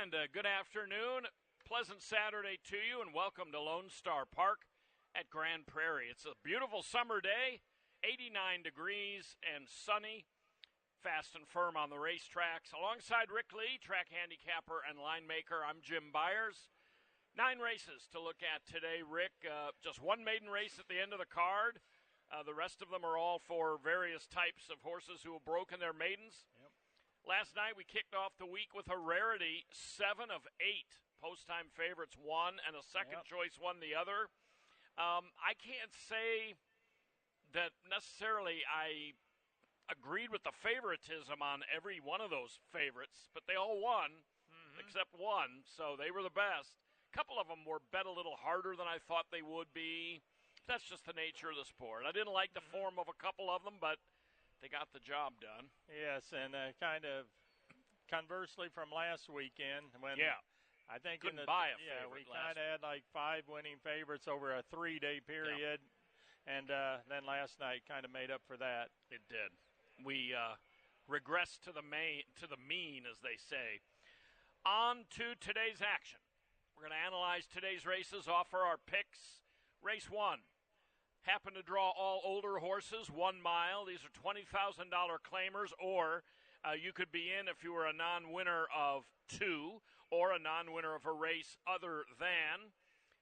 And good afternoon. Pleasant Saturday to you, and welcome to Lone Star Park at Grand Prairie. It's a beautiful summer day, 89 degrees and sunny, fast and firm on the racetracks. Alongside Rick Lee, track handicapper and line maker, I'm Jim Byers. 9 races to look at today, Rick. Just one maiden race at the end of the card. The rest of them are all for various types of horses who have broken their maidens. Yep. Last night we kicked off the week with a rarity, 7 of 8. Post-time favorites won, and a second choice won the other. I can't say that necessarily I agreed with the favoritism on every one of those favorites, but they all won, except one, so they were the best. A couple of them were bet a little harder than I thought they would be. That's just the nature of the sport. I didn't like the form of a couple of them, but they got the job done. Yes, and kind of conversely from last weekend when I think couldn't buy a favorite. We last kind of had like 5 winning favorites over a 3-day period, and then last night kind of made up for that. It did. We regressed to the mean, as they say. On to today's action. We're going to analyze today's races, offer our picks. Race 1. Happen to draw all older horses, 1 mile. These are $20,000 claimers, or you could be in if you were a non-winner of 2 or a non-winner of a race other than.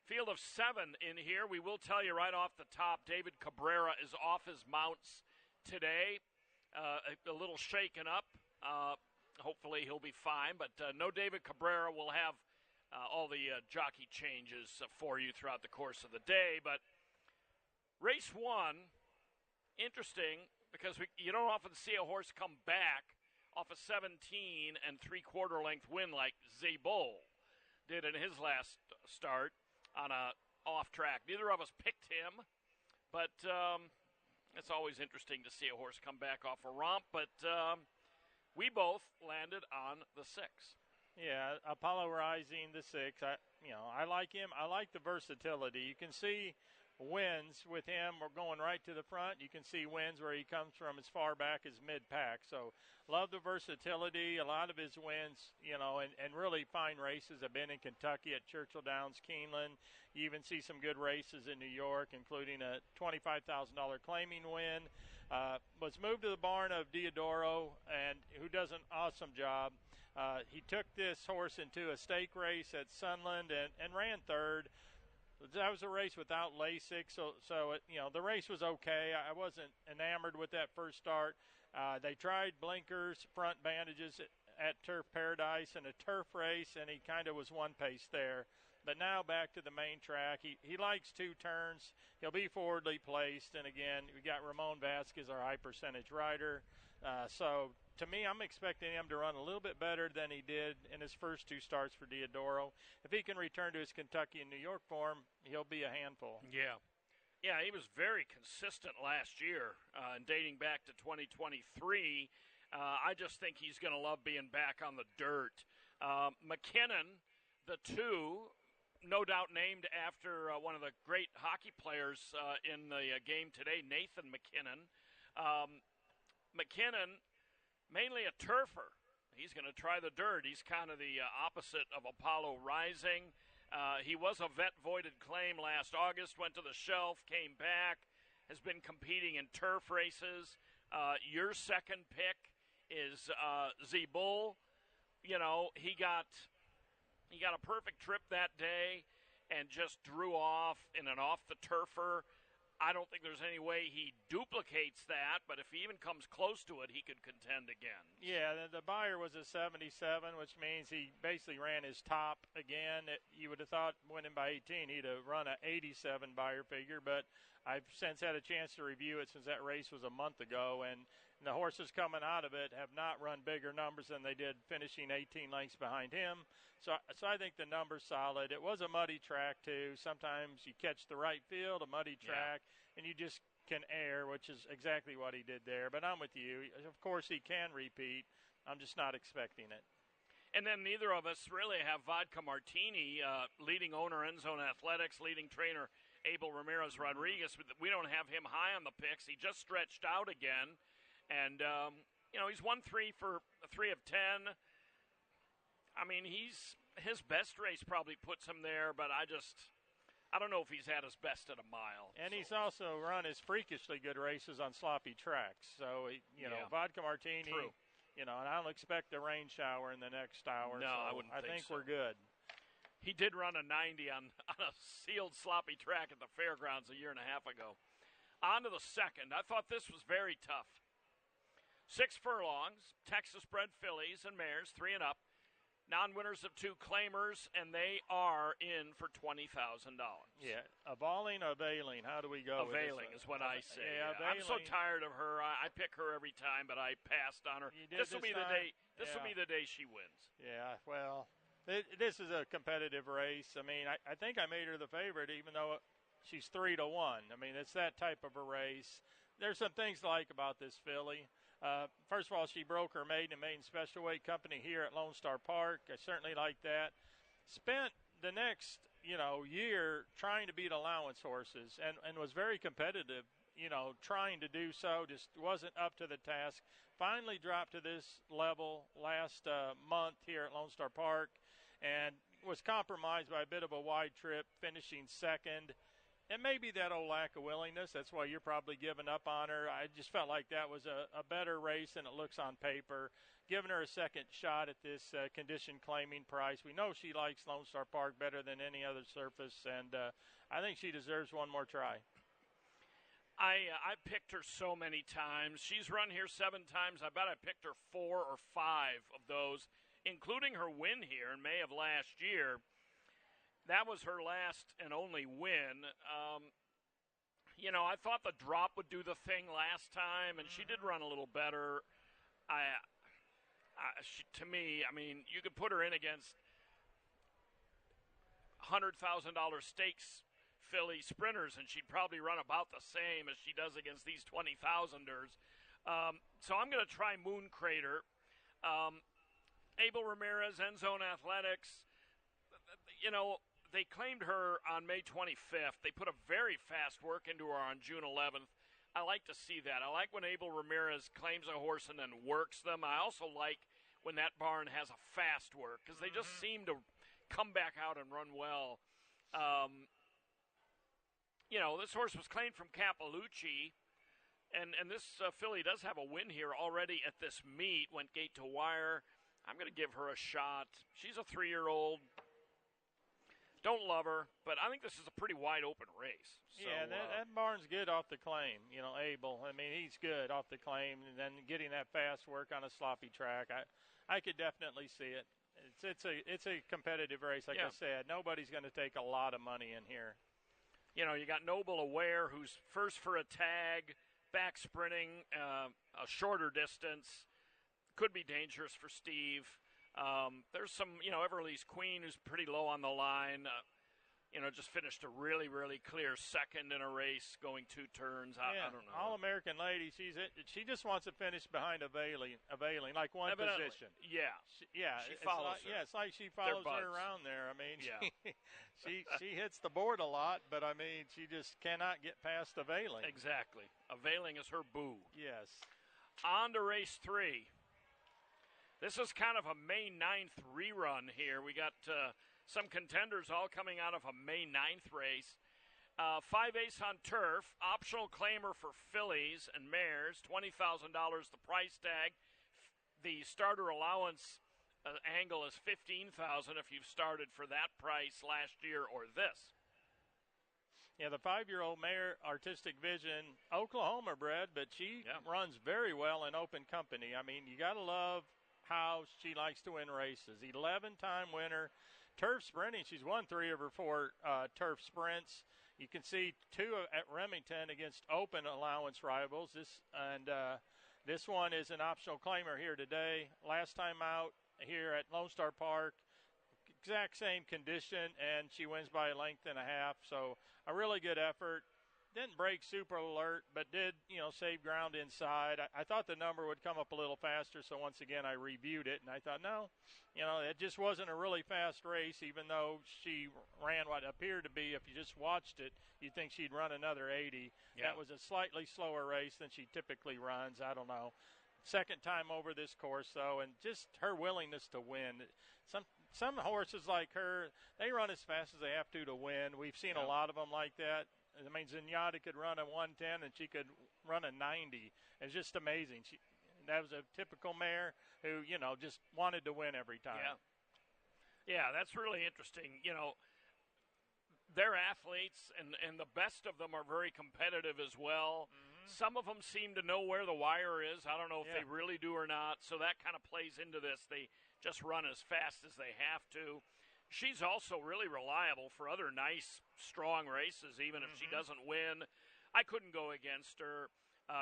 Field of 7 in here. We will tell you right off the top, David Cabrera is off his mounts today. A little shaken up. Hopefully he'll be fine, but no David Cabrera. Will have all the jockey changes for you throughout the course of the day, but Race 1, interesting, because you don't often see a horse come back off a 17 and 3/4 length win like Zabul did in his last start on a off track. Neither of us picked him, but it's always interesting to see a horse come back off a romp, but we both landed on the 6. Yeah, Apollo Rising, the 6. I like him. I like the versatility. You can see wins with him. We're going right to the front. You can see wins where he comes from as far back as mid-pack. So love the versatility. A lot of his wins, and really fine races have been in Kentucky at Churchill Downs, Keeneland. You even see some good races in New York, including a $25,000 claiming win. Was moved to the barn of Diodoro, and who does an awesome job. He took this horse into a stake race at Sunland and ran third. That was a race without Lasik, so the race was okay. I wasn't enamored with that first start. They tried blinkers, front bandages at Turf Paradise in a turf race, and he kind of was one pace there. But now back to the main track. He likes 2 turns. He'll be forwardly placed, and again, we got Ramon Vasquez, our high percentage rider. So to me, I'm expecting him to run a little bit better than he did in his first 2 starts for Diodoro. If he can return to his Kentucky and New York form, he'll be a handful. Yeah, he was very consistent last year, and dating back to 2023. I just think he's going to love being back on the dirt. McKinnon, the 2, no doubt named after one of the great hockey players in the game today, Nathan McKinnon. McKinnon, mainly a turfer. He's going to try the dirt. He's kind of the opposite of Apollo Rising. He was a vet-voided claim last August, went to the shelf, came back, has been competing in turf races. Your second pick is Zabul. He got a perfect trip that day and just drew off in an off-the-turfer. I don't think there's any way he duplicates that, but if he even comes close to it, he could contend again. Yeah, the Beyer was a 77, which means he basically ran his top again. You would have thought winning by 18, he'd have run an 87 Beyer figure, but I've since had a chance to review it since that race was a month ago, and the horses coming out of it have not run bigger numbers than they did finishing 18 lengths behind him. So I think the number's solid. It was a muddy track, too. Sometimes you catch the right field, a muddy track, and you just can err, which is exactly what he did there. But I'm with you. Of course, he can repeat. I'm just not expecting it. And then neither of us really have Vodka Martini, leading owner, End Zone Athletics, leading trainer, Abel Ramirez Rodriguez. We don't have him high on the picks. He just stretched out again. And, he's 1-3 for 3 of 10. I mean, his best race probably puts him there, but I don't know if he's had his best at a mile. And he's also run his freakishly good races on sloppy tracks. So, Vodka Martini, True. and I don't expect a rain shower in the next hour. No, so I wouldn't I think think so. we're good. He did run a 90 on a sealed sloppy track at the fairgrounds a year and a half ago. On to the second. I thought this was very tough. 6 furlongs, Texas-bred fillies and mares, 3 and up. Non-winners of 2 claimers, and they are in for $20,000. Yeah, availing. How do we go? Availing is what I say. Yeah, I'm so tired of her. I pick her every time, but I passed on her. This will be the day. This will be the day she wins. Yeah, well, this is a competitive race. I mean, I think I made her the favorite, even though she's 3-1. I mean, it's that type of a race. There's some things to like about this filly. First of all, she broke her maiden special weight company here at Lone Star Park. I certainly like that. Spent the next, year trying to beat allowance horses and was very competitive, trying to do so, just wasn't up to the task. Finally dropped to this level last month here at Lone Star Park and was compromised by a bit of a wide trip, finishing second. And maybe that old lack of willingness, that's why you're probably giving up on her. I just felt like that was a better race than it looks on paper. Giving her a second shot at this condition claiming price. We know she likes Lone Star Park better than any other surface, and I think she deserves one more try. I picked her so many times. She's run here 7 times. I bet I picked her 4 or 5 of those, including her win here in May of last year. That was her last and only win. I thought the drop would do the thing last time, and she did run a little better. To me, I mean, you could put her in against $100,000 stakes filly sprinters, and she'd probably run about the same as she does against these 20,000ers. So I'm going to try Moon Crater. Abel Ramirez, End Zone Athletics. They claimed her on May 25th. They put a very fast work into her on June 11th. I like to see that. I like when Abel Ramirez claims a horse and then works them. I also like when that barn has a fast work because they just seem to come back out and run well. This horse was claimed from Capalucci, and this filly does have a win here already at this meet, went gate to wire. I'm going to give her a shot. She's a 3-year-old. Don't love her, but I think this is a pretty wide open race. So, yeah, that barn's good off the claim. Abel. I mean, he's good off the claim, and then getting that fast work on a sloppy track. I could definitely see it. It's a competitive race, like I said. Nobody's going to take a lot of money in here. You got Noble Aware, who's first for a tag, back sprinting, a shorter distance. Could be dangerous for Steve. There's some, Everly's Queen, who's pretty low on the line. Just finished a really, really clear second in a race, going 2 turns. I don't know. All-American lady. She just wants to finish behind Availing like one Evidently. position. Yeah. She follows her. Yeah, it's like she follows her around there. I mean, she hits the board a lot, but I mean, she just cannot get past Availing. Exactly. Availing is her boo. Yes. On to race 3. This is kind of a May 9th rerun here. We got some contenders all coming out of a May 9th race. 5 Ace on Turf, optional claimer for fillies and mares, $20,000 the price tag. The starter allowance angle is $15,000 if you've started for that price last year or this. Yeah, the 5-year-old mare, Artistic Vision, Oklahoma bred, but she runs very well in open company. I mean, you got to love how she likes to win races. 11-time winner. Turf sprinting, she's won 3 of her 4 turf sprints. You can see 2 at Remington against open allowance rivals. This one is an optional claimer here today. Last time out here at Lone Star Park, exact same condition, and she wins by a length and a half. So a really good effort. Didn't break super alert, but did, save ground inside. I thought the number would come up a little faster, so once again I reviewed it, and I thought, no, it just wasn't a really fast race, even though she ran what appeared to be, if you just watched it, you'd think she'd run another 80. Yeah. That was a slightly slower race than she typically runs. I don't know. second time over this course, though, and just her willingness to win. Some horses like her, they run as fast as they have to win. We've seen a lot of them like that. I mean, Zenyatta could run a 110 and she could run a 90. It's just amazing. That was a typical mare who, just wanted to win every time. Yeah, that's really interesting. They're athletes, and the best of them are very competitive as well. Mm-hmm. Some of them seem to know where the wire is. I don't know if they really do or not, so that kind of plays into this. They just run as fast as they have to. She's also really reliable for other nice, strong races, even if she doesn't win. I couldn't go against her.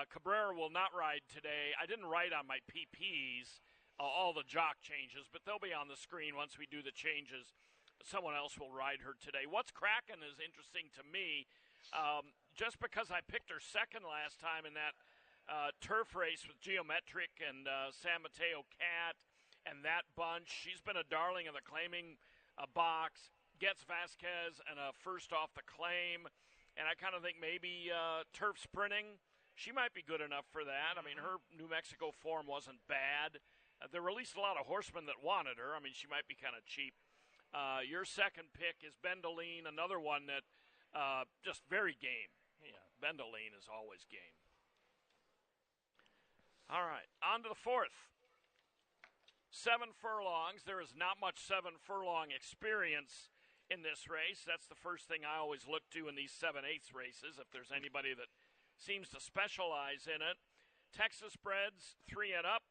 Cabrera will not ride today. I didn't write on my PPs all the jock changes, but they'll be on the screen once we do the changes. Someone else will ride her today. What's cracking is interesting to me. Just because I picked her second last time in that turf race with Geometric and San Mateo Cat and that bunch, she's been a darling in the claiming box, gets Vasquez and a first off the claim, and I kind of think maybe turf sprinting, she might be good enough for that. I mean, her New Mexico form wasn't bad. They released a lot of horsemen that wanted her. I mean, she might be kind of cheap. Your second pick is Bendeline, another one that just very game. Yeah, Bendeline is always game. All right, on to the fourth. 7 furlongs. There is not much 7 furlong experience in this race. That's the first thing I always look to in these 7/8 races, if there's anybody that seems to specialize in it. Texas Breds, 3 and up.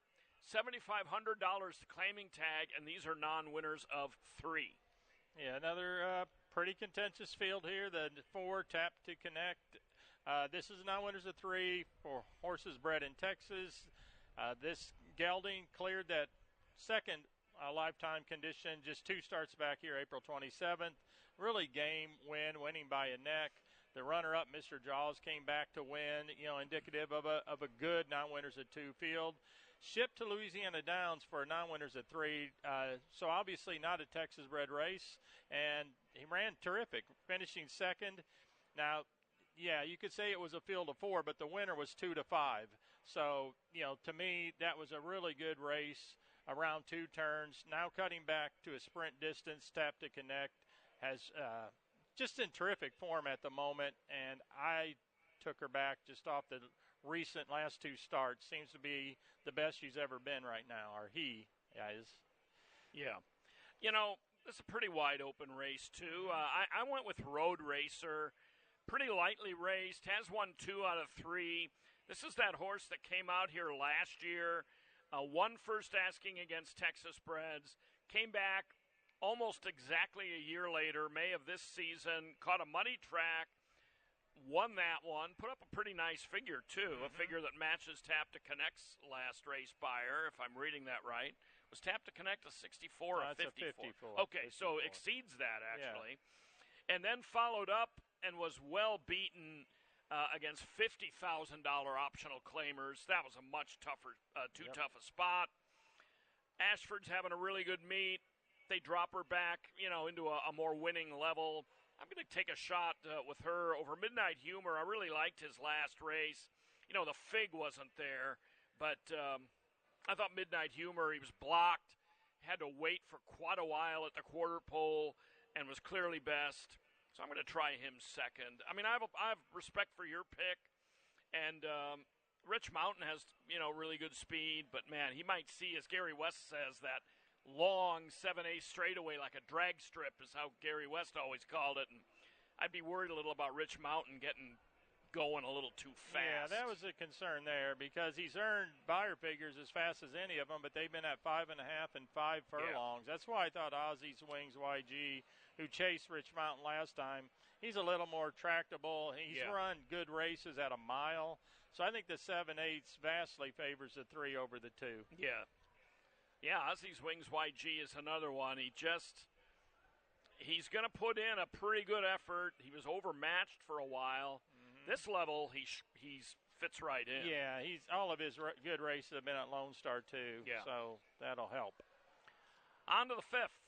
$7,500 to claiming tag, and these are non-winners of 3. Yeah, another pretty contentious field here. The 4 Tap to Connect. This is non-winners of 3 for horses bred in Texas. This gelding cleared that second lifetime condition just 2 starts back here, April 27th. Really game winning by a neck. The runner-up, Mr. Jaws, came back to win, indicative of a good non-winners of 2 field. Shipped to Louisiana Downs for non-winners at 3, so obviously not a Texas-bred race, and he ran terrific, finishing second. Now, yeah, you could say it was a field of 4, but the winner was 2 to 5. So, to me, that was a really good race around 2 turns. Now cutting back to a sprint distance, Tap to Connect has just in terrific form at the moment, and I took her back just off the recent last 2 starts. Seems to be the best she's ever been right now, or he is. Yeah. It's a pretty wide open race, too. I went with Road Racer. Pretty lightly raced, has won 2 out of 3. This is that horse that came out here last year, won first asking against Texas Breds, came back almost exactly a year later, May of this season, caught a money track, won that one, put up a pretty nice figure, too, a figure that matches Tap to Connect's last race buyer, if I'm reading that right. Was Tap to Connect a 64 or 54? Okay, 54. So exceeds that, actually. Yeah. And then followed up and was well beaten against $50,000 optional claimers. That was a much tougher, too tough a spot. Ashford's having a really good meet. They drop her back, into a more winning level. I'm going to take a shot with her over Midnight Humor. I really liked his last race. The fig wasn't there, but I thought Midnight Humor, he was blocked, had to wait for quite a while at the quarter pole, and was clearly best. So I'm going to try him second. I mean, I have respect for your pick, and Rich Mountain has, really good speed, but, man, he might see, as Gary West says, that long 7/8 straightaway like a drag strip is how Gary West always called it, and I'd be worried a little about Rich Mountain getting going a little too fast. Yeah, that was a concern there because he's earned buyer figures as fast as any of them, but they've been at 5.5 and 5 furlongs. Yeah. That's why I thought Ozzy's Wings YG, who chased Rich Mountain last time, he's a little more tractable. He's run good races at a mile, so I think the 7/8 vastly favors the 3 over the 2. Yeah. Yeah, Ozzy's Wings YG is another one. He's going to put in a pretty good effort. He was overmatched for a while. Mm-hmm. This level, he fits right in. Yeah, all of his good races have been at Lone Star too. Yeah. So that'll help. On to the 5th.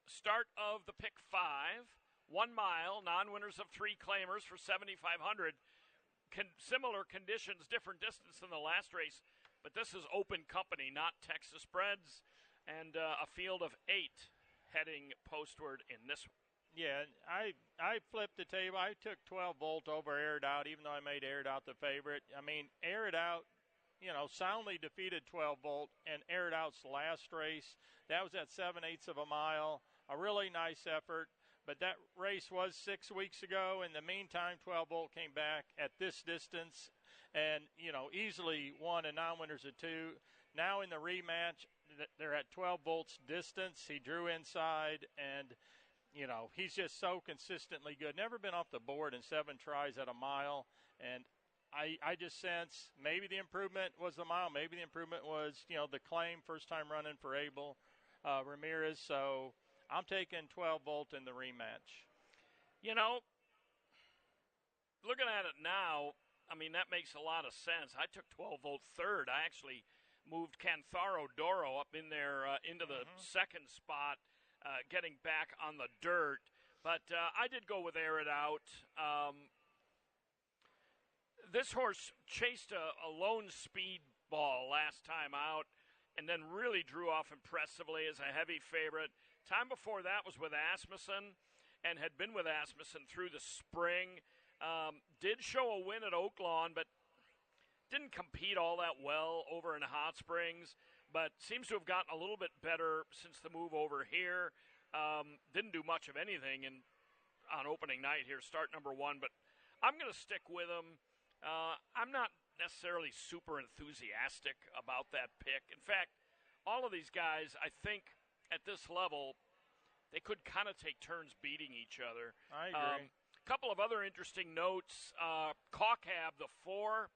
Start of the pick 5. 1 mile, non-winners of 3 claimers for $7,500. Similar conditions, different distance than the last race. But this is open company, not Texas Breds, and a field of 8 heading postward in this one. Yeah, I flipped the table. I took 12 Volt over Air It Out, even though I made Air It Out the favorite. I mean, Air It Out, soundly defeated 12 Volt and Air It Out's last race. That was at 7/8 of a mile. A really nice effort. But that race was 6 weeks ago. In the meantime, 12 Volt came back at this distance and, easily won a non-winners of 2. Now in the rematch, they're at 12 Volt's distance. He drew inside and, he's just so consistently good. Never been off the board in 7 tries at a mile. And I just sense maybe the improvement was the mile. Maybe the improvement was, the claim, first time running for Abel Ramirez. So I'm taking 12 Volt in the rematch. Looking at it now, I mean, that makes a lot of sense. I took 12 Volt third. I actually moved Cantharo Doro up in there into the second spot, getting back on the dirt. But I did go with Air It Out. This horse chased a lone speed ball last time out and then really drew off impressively as a heavy favorite. Time before that was with Asmussen and had been with Asmussen through the spring. Did show a win at Oaklawn, but didn't compete all that well over in Hot Springs, but seems to have gotten a little bit better since the move over here. Didn't do much of anything on opening night here, start number 1, but I'm going to stick with him. I'm not necessarily super enthusiastic about that pick. In fact, all of these guys, I think, at this level, they could kind of take turns beating each other. I agree. Couple of other interesting notes. Cawcab, the 4,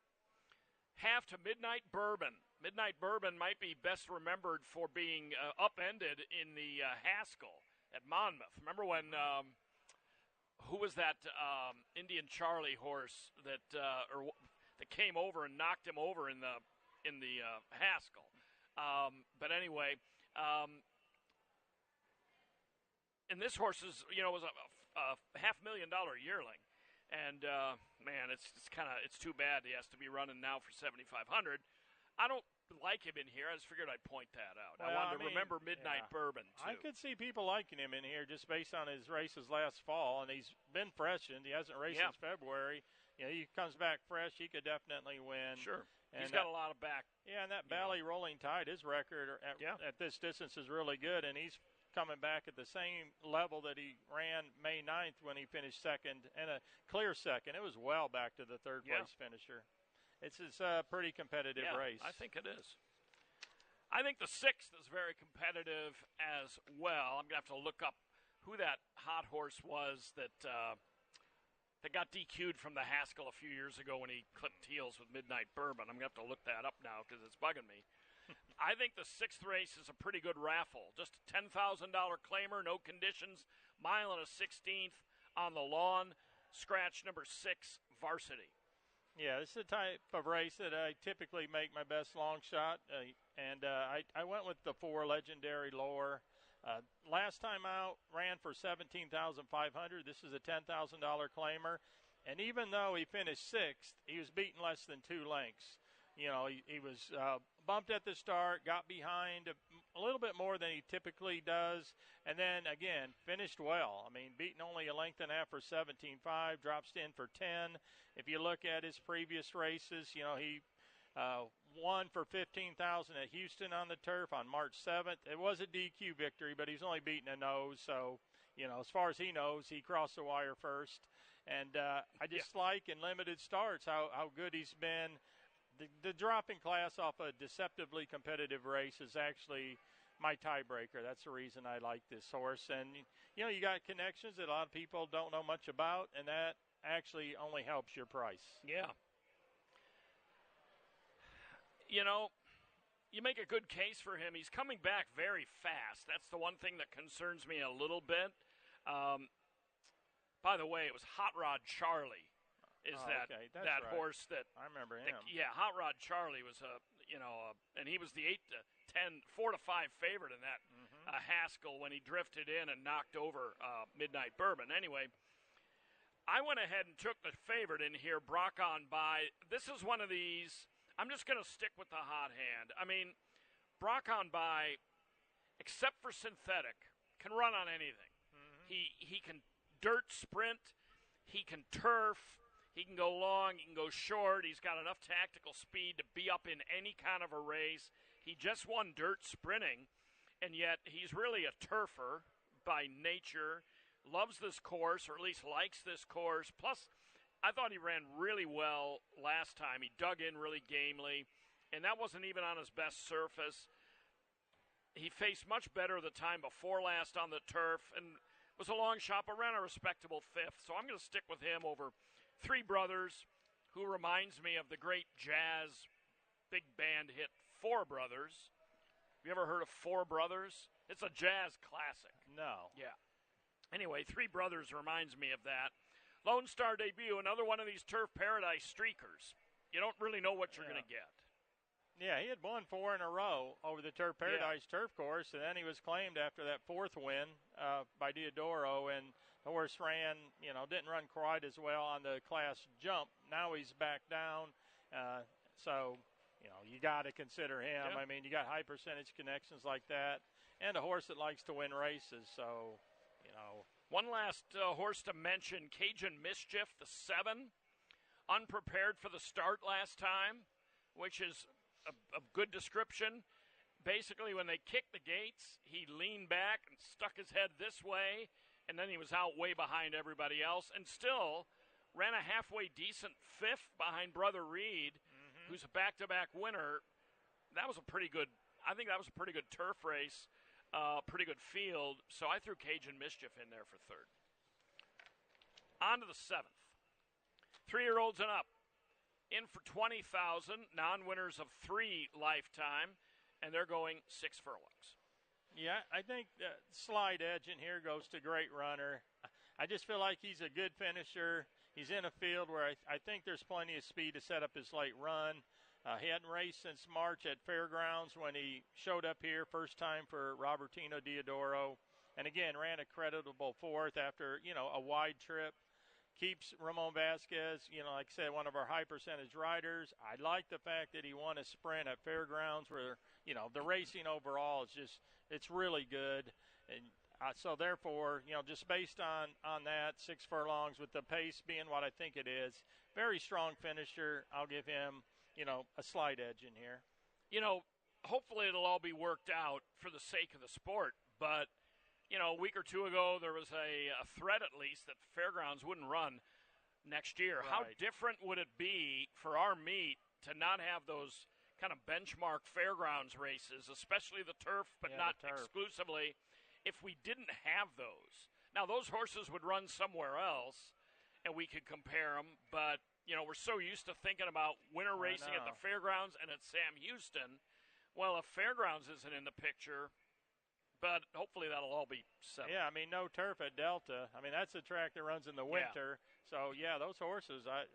half to Midnight Bourbon. Midnight Bourbon might be best remembered for being upended in the Haskell at Monmouth. Remember when, who was that Indian Charlie horse that came over and knocked him over in the Haskell? But anyway, and this horse was a $500,000 yearling, and man, it's too bad he has to be running now for 7,500. I don't like him in here. I just figured I'd point that out. Well, I wanted to remember Midnight Bourbon too. I could see people liking him in here just based on his races last fall, and he's been freshened. He hasn't raced since February. He comes back fresh. He could definitely win. Sure. And he's got a lot of back. Yeah, and that Valley Rolling Tide, his record at this distance is really good, and he's coming back at the same level that he ran May 9th when he finished second, and a clear second. It was well back to the third-place finisher. It's a pretty competitive race. I think it is. I think the 6th is very competitive as well. I'm going to have to look up who that hot horse was that got DQ'd from the Haskell a few years ago when he clipped heels with Midnight Bourbon. I'm going to have to look that up now because it's bugging me. I think the 6th race is a pretty good raffle. Just a $10,000 claimer, no conditions, mile and a 16th on the lawn. Scratch number 6, Varsity. Yeah, this is the type of race that I typically make my best long shot, and I went with the 4 Legendary Lore. Last time out, ran for $17,500. This is a $10,000 claimer, and even though he finished 6th, he was beaten less than 2 lengths. He was bumped at the start, got behind a little bit more than he typically does, and then, again, finished well. I mean, beaten only a length and a half for 17.5, drops in for 10. If you look at his previous races, he won for $15,000 at Houston on the turf on March 7th. It was a DQ victory, but he's only beaten a nose, so, as far as he knows, he crossed the wire first. And I just like in limited starts how good he's been. The drop in class off a deceptively competitive race is actually my tiebreaker. That's the reason I like this horse. And, you got connections that a lot of people don't know much about, and that actually only helps your price. Yeah. You make a good case for him. He's coming back very fast. That's the one thing that concerns me a little bit. By the way, it was Hot Rod Charlie. That horse that I remember him? Hot Rod Charlie was and he was the 4 to 5 favorite in that Haskell when he drifted in and knocked over Midnight Bourbon. Anyway, I went ahead and took the favorite in here, Brock on by. This is one of these. I'm just going to stick with the hot hand. I mean, Brock on by, except for synthetic, can run on anything. He can dirt sprint, he can turf, he can go long, he can go short. He's got enough tactical speed to be up in any kind of a race. He just won dirt sprinting, and yet he's really a turfer by nature. Loves this course, or at least likes this course. Plus, I thought he ran really well last time. He dug in really gamely, and that wasn't even on his best surface. He faced much better the time before last on the turf and was a long shot, but ran a respectable fifth. So I'm going to stick with him over Three Brothers, who reminds me of the great jazz big band hit Four Brothers. Have you ever heard of Four Brothers? It's a jazz classic. No. Yeah. Anyway, Three Brothers reminds me of that. Lone Star debut, another one of these Turf Paradise streakers. You don't really know what you're going to get. Yeah, he had won 4 in a row over the Turf Paradise turf course, and then he was claimed after that fourth win by Diodoro, and the horse ran, didn't run quite as well on the class jump. Now he's back down, so, you got to consider him. Yeah. I mean, you got high percentage connections like that, and a horse that likes to win races, so, One last horse to mention, Cajun Mischief, the 7, unprepared for the start last time, which is a good description. Basically, when they kicked the gates, he leaned back and stuck his head this way, and then he was out way behind everybody else, and still ran a halfway decent fifth behind Brother Reed, who's a back-to-back winner. That was a pretty good, I think that was a pretty good turf race, pretty good field, so I threw Cajun Mischief in there for third. On to the 7th. 3-year-olds and up. In for $20,000, non-winners of 3 lifetime, and they're going 6 furlongs. Yeah, I think Slide Edge in here goes to Great Runner. I just feel like he's a good finisher. He's in a field where I think there's plenty of speed to set up his late run. He hadn't raced since March at Fairgrounds when he showed up here first time for Robertino Diodoro. And again, ran a creditable fourth after, a wide trip. Keeps Ramon Vasquez, like I said, one of our high percentage riders. I like the fact that he won a sprint at Fairgrounds where, the racing overall is it's really good. And so therefore, just based on that, 6 furlongs with the pace being what I think it is, very strong finisher. I'll give him, a slight edge in here. Hopefully it'll all be worked out for the sake of the sport, but a week or two ago, there was a threat, at least, that Fairgrounds wouldn't run next year. Right. How different would it be for our meet to not have those kind of benchmark Fairgrounds races, especially the turf, but not exclusively, if we didn't have those? Now, those horses would run somewhere else, and we could compare them, but, we're so used to thinking about winter racing at the Fairgrounds and at Sam Houston. Well, if Fairgrounds isn't in the picture, but hopefully that'll all be settled. Yeah, no turf at Delta. That's a track that runs in the winter. Yeah. So, those horses, that'd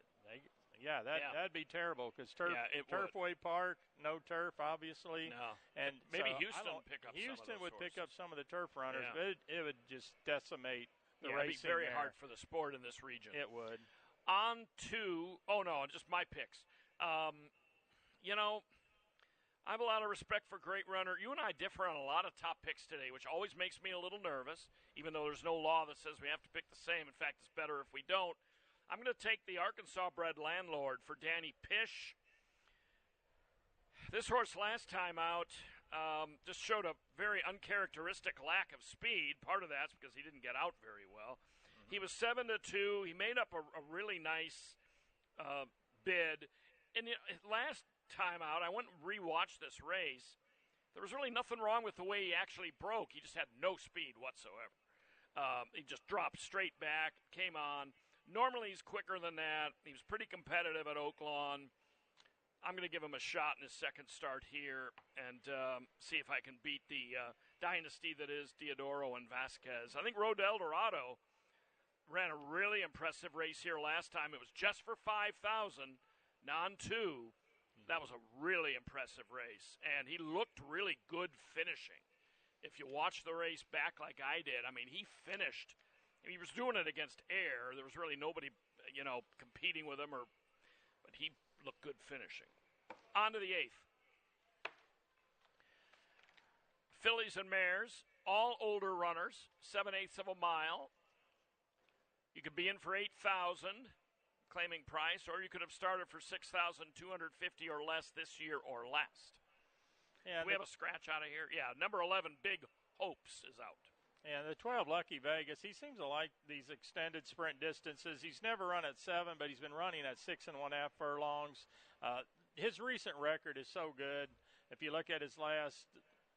be terrible because Turfway Park, no turf, obviously. No. And maybe so Houston would pick up Houston some of would those pick up some of the turf runners, Yeah. but it would just decimate the racing. It'd be very there. hard for the sport in this region. It would. On to, just my picks. I have a lot of respect for Great Runner. You and I differ on a lot of top picks today, which always makes me a little nervous, even though there's no law that says we have to pick the same. In fact, it's better if we don't. I'm going to take the Arkansas-bred Landlord for Danny Pish. This horse last time out just showed a very uncharacteristic lack of speed. Part of that's because he didn't get out very well. He was 7-2. He made up a really nice bid. And last time out, I went and rewatched this race. There was really nothing wrong with the way he actually broke. He just had no speed whatsoever. He just dropped straight back, came on. Normally he's quicker than that. He was pretty competitive at Oaklawn. I'm going to give him a shot in his second start here and see if I can beat the dynasty that is Diodoro and Vasquez. I think Road to El Dorado ran a really impressive race here last time. It was just for $5,000, non-2. That was a really impressive race, and he looked really good finishing. If you watch the race back like I did, he finished. He was doing it against air. There was really nobody, competing with him, but he looked good finishing. On to the 8th. Fillies and mares, all older runners, 7/8 of a mile. You could be in for $8,000 claiming price, or you could have started for $6,250 or less this year or last. Yeah, Do we have a scratch out of here? Yeah, number 11, Big Hopes, is out. And the 12, Lucky Vegas, he seems to like these extended sprint distances. He's never run at 7, but he's been running at 6.5 furlongs. His recent record is so good. If you look at his last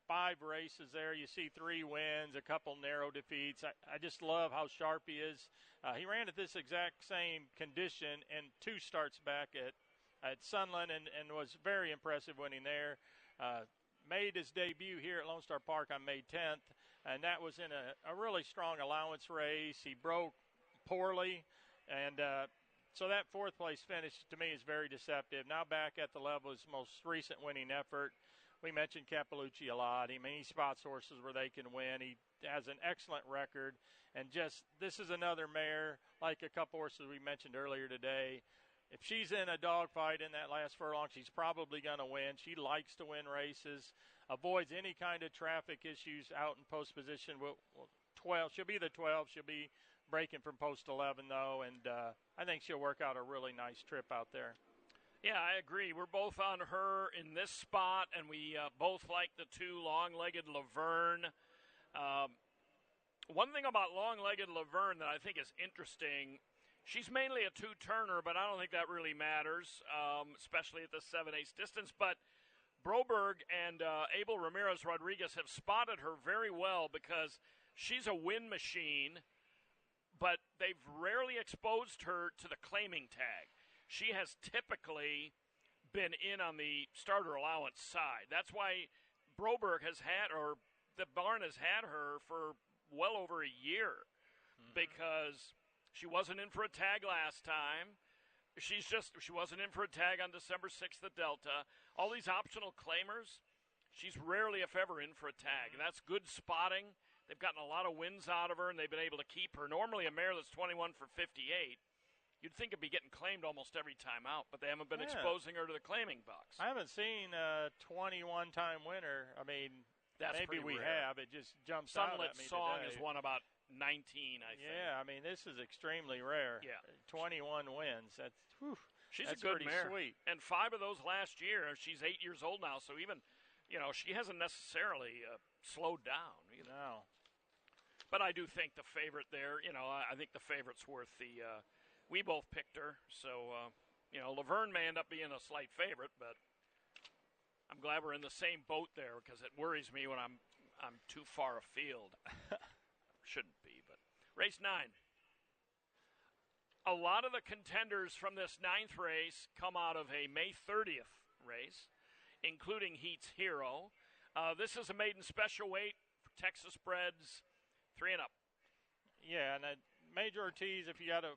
5 races there, you see 3 wins, a couple narrow defeats. I just love how sharp he is. He ran at this exact same condition and 2 starts back at Sunland and was very impressive winning there. Made his debut here at Lone Star Park on May 10th, and that was in a really strong allowance race. He broke poorly, and so that 4th place finish to me is very deceptive. Now back at the level of his most recent winning effort. We mentioned Capalucci a lot. I mean, he spots horses where they can win. He has an excellent record, and just this is another mare like a couple horses we mentioned earlier today. If she's in a dogfight in that last furlong, she's probably going to win. She likes to win races, avoids any kind of traffic issues out in post position. 12, she'll be the 12. She'll be breaking from post 11, though, and I think she'll work out a really nice trip out there. Yeah, I agree. We're both on her in this spot, and we both like the 2 long-legged Laverne. One thing about long-legged Laverne that I think is interesting, she's mainly a 2-turner, but I don't think that really matters, especially at the 7/8 distance. But Broberg and Abel Ramirez Rodriguez have spotted her very well because she's a win machine, but they've rarely exposed her to the claiming tag. She has typically been in on the starter allowance side. That's why Broberg has had, or the barn has had her for well over a year, because she wasn't in for a tag last time. She wasn't in for a tag on December 6th at Delta. All these optional claimers, she's rarely, if ever, in for a tag. And that's good spotting. They've gotten a lot of wins out of her, and they've been able to keep her. Normally a mare that's 21 for 58, you'd think it'd be getting claimed almost every time out, but they haven't been exposing her to the claiming box. I haven't seen a 21-time winner. I mean, that's maybe we rare. have. It just jumps out at me Song today. has won about 19, I think. Yeah, I mean, this is extremely rare. Yeah. 21 wins. She's that's a good pretty mare. Sweet. And 5 of those last year. She's 8 years old now, so even, she hasn't necessarily slowed down. No. But I do think the favorite there, I think the favorite's worth the we both picked her. So, Laverne may end up being a slight favorite, but I'm glad we're in the same boat there because it worries me when I'm too far afield. Shouldn't be, but race 9. A lot of the contenders from this 9th race come out of a May 30th race, including Heat's Hero. This is a maiden special weight for Texas breds, 3 and up. Yeah, and Major Ortiz, if you got a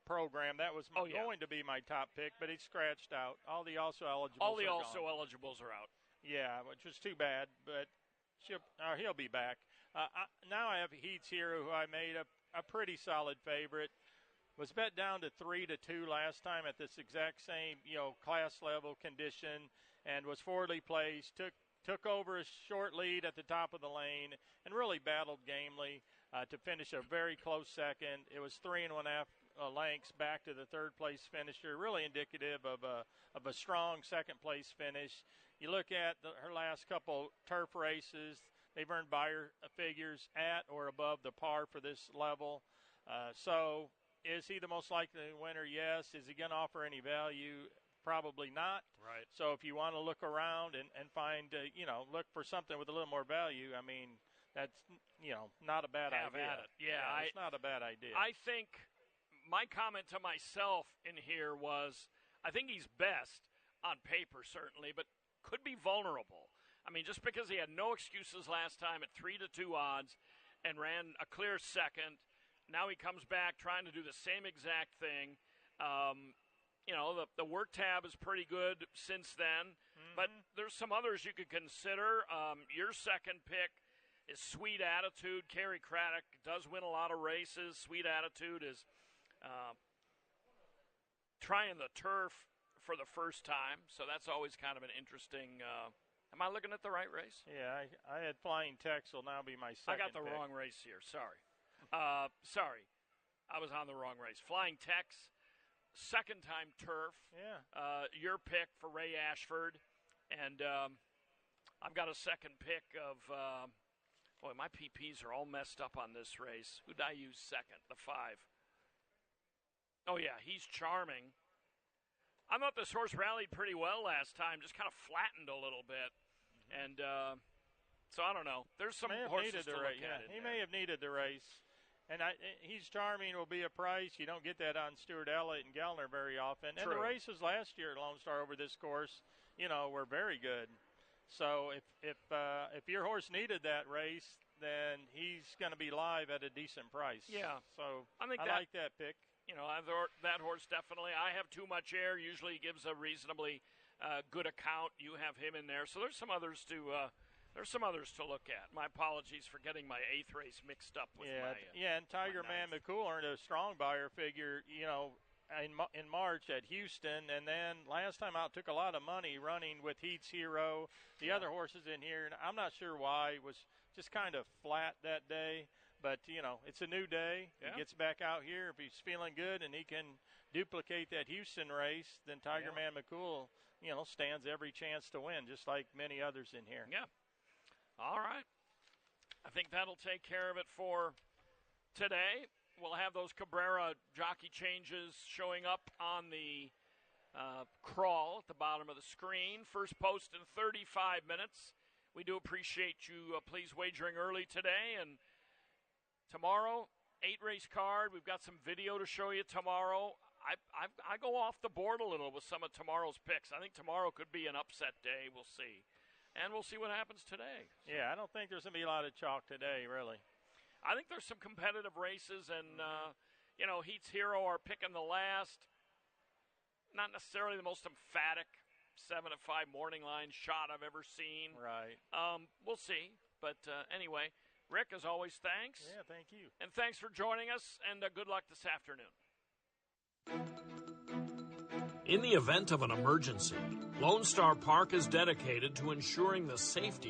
program, that was going to be my top pick, but he scratched out. All the also eligibles eligibles are out. Yeah, which was too bad, but he'll be back. Now I have Heat's Hero, who I made a pretty solid favorite. Was bet down to 3-2 last time at this exact same, class level condition, and was forwardly placed. Took over a short lead at the top of the lane and really battled gamely to finish a very close second. It was 3.5 lengths back to the 3rd place finisher, really indicative of a strong second place finish. You look at her last couple turf races, they've earned buyer figures at or above the par for this level. So is he the most likely winner? Yes. Is he going to offer any value? Probably not. Right. So if you want to look around and find, look for something with a little more value, I mean, that's, not a bad idea. Have at it. Yeah, it's not a bad idea. I think my comment to myself in here was, I think he's best on paper, certainly, but could be vulnerable. I mean, just because he had no excuses last time at 3-2 odds and ran a clear second, now he comes back trying to do the same exact thing. The work tab is pretty good since then, but there's some others you could consider. Your second pick is Sweet Attitude. Kerry Craddock does win a lot of races. Sweet Attitude is trying the turf for the first time, so that's always kind of an interesting. Am I looking at the right race? Yeah, I had Flying Tex will now be my second. I got the pick. wrong race here. Sorry. Sorry. I was on the wrong race. Flying Tex, second time turf. Yeah. Your pick for Ray Ashford. And I've got a second pick of, boy, my PPs are all messed up on this race. Who did I use second? The 5. Oh, yeah, he's charming. I thought this horse rallied pretty well last time, just kind of flattened a little bit. And so I don't know. There's some horses to look at. He may have needed the race. And he's charming will be a price. You don't get that on Stuart Elliott and Gellner very often. True. And the races last year at Lone Star over this course, were very good. So if your horse needed that race, then he's going to be live at a decent price. Yeah. So I like that pick. That horse definitely. I have Too Much Air. Usually gives a reasonably good account. You have him in there. So there's some others to look at. My apologies for getting my 8th race mixed up with my and Tiger Man McCool earned a strong buyer figure, in March at Houston, and then last time out took a lot of money running with Heats Hero, the other horses in here, and I'm not sure why. It was just kind of flat that day. But, it's a new day. Yeah. He gets back out here. If he's feeling good and he can duplicate that Houston race, then Tiger Man McCool, stands every chance to win, just like many others in here. Yeah. All right. I think that'll take care of it for today. We'll have those Cabrera jockey changes showing up on the crawl at the bottom of the screen. First post in 35 minutes. We do appreciate you please wagering early today. And tomorrow, 8-race card. We've got some video to show you tomorrow. I go off the board a little with some of tomorrow's picks. I think tomorrow could be an upset day. We'll see. And we'll see what happens today. So. Yeah, I don't think there's going to be a lot of chalk today, really. I think there's some competitive races, and, Heats Hero are picking the last. Not necessarily the most emphatic 7-5 morning line shot I've ever seen. Right. We'll see. But anyway, Rick, as always, thanks. Yeah, thank you. And thanks for joining us, and good luck this afternoon. In the event of an emergency, Lone Star Park is dedicated to ensuring the safety